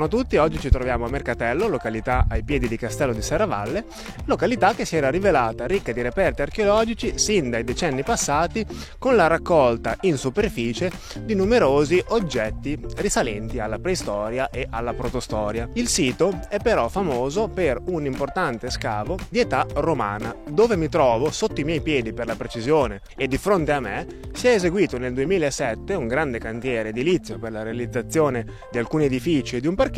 Buongiorno a tutti, oggi ci troviamo a Mercatello, località ai piedi di Castello di Serravalle, località che si era rivelata ricca di reperti archeologici sin dai decenni passati, con la raccolta in superficie di numerosi oggetti risalenti alla preistoria e alla protostoria. Il sito è però famoso per un importante scavo di età romana, dove mi trovo sotto i miei piedi per la precisione e di fronte a me si è eseguito nel 2007 un grande cantiere edilizio per la realizzazione di alcuni edifici e di un parcheggio,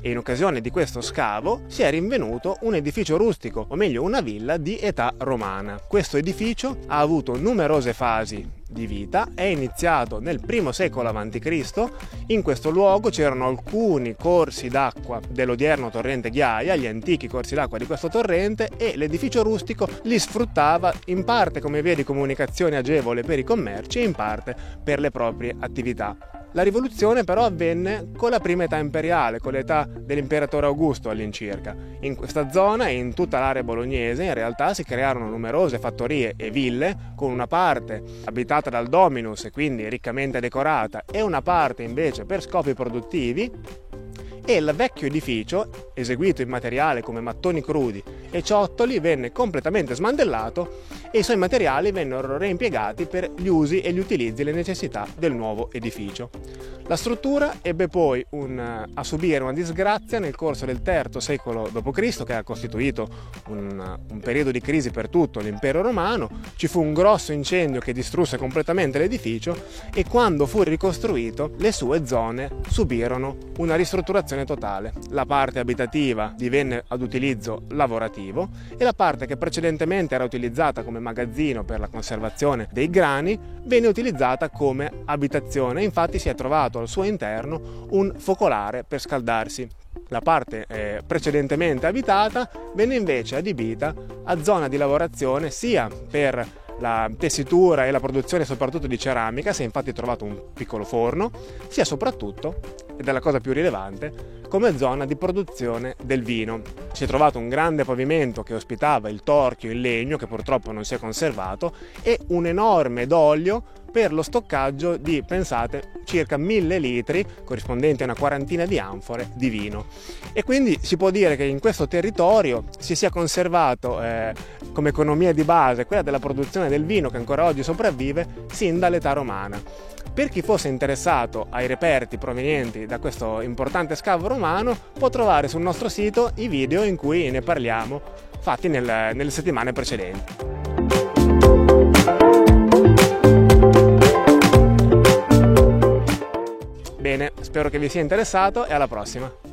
e in occasione di questo scavo si è rinvenuto un edificio rustico, o meglio una villa di età romana. Questo edificio ha avuto numerose fasi di vita, è iniziato nel I secolo a.C. In questo luogo c'erano alcuni corsi d'acqua dell'odierno torrente Ghiaia, gli antichi corsi d'acqua di questo torrente, e l'edificio rustico li sfruttava in parte come via di comunicazione agevole per i commerci e in parte per le proprie attività. La rivoluzione però avvenne con la prima età imperiale, con l'età dell'imperatore Augusto all'incirca. In questa zona e in tutta l'area bolognese in realtà si crearono numerose fattorie e ville, con una parte abitata dal dominus e quindi riccamente decorata e una parte invece per scopi produttivi, e il vecchio edificio, eseguito in materiale come mattoni crudi e ciottoli, venne completamente smantellato e i suoi materiali vennero reimpiegati per gli usi e gli utilizzi e le necessità del nuovo edificio. La struttura ebbe poi a subire una disgrazia nel corso del III secolo d.C., che ha costituito un periodo di crisi per tutto l'impero romano. Ci fu un grosso incendio che distrusse completamente l'edificio e quando fu ricostruito le sue zone subirono una ristrutturazione totale. La parte abitativa divenne ad utilizzo lavorativo e la parte che precedentemente era utilizzata come magazzino per la conservazione dei grani venne utilizzata come abitazione. Infatti si è trovato al suo interno un focolare per scaldarsi. La parte precedentemente abitata venne invece adibita a zona di lavorazione sia per la tessitura e la produzione soprattutto di ceramica, si è infatti trovato un piccolo forno, sia soprattutto, ed è la cosa più rilevante, come zona di produzione del vino. Si è trovato un grande pavimento che ospitava il torchio in legno, che purtroppo non si è conservato, e un enorme d'olio per lo stoccaggio di, pensate, circa 1000 litri, corrispondenti a una quarantina di anfore di vino. E quindi si può dire che in questo territorio si sia conservato come economia di base quella della produzione del vino, che ancora oggi sopravvive sin dall'età romana. Per chi fosse interessato ai reperti provenienti da questo importante scavo romano, può trovare sul nostro sito i video in cui ne parliamo, fatti nelle settimane precedenti. Bene, spero che vi sia interessato e alla prossima!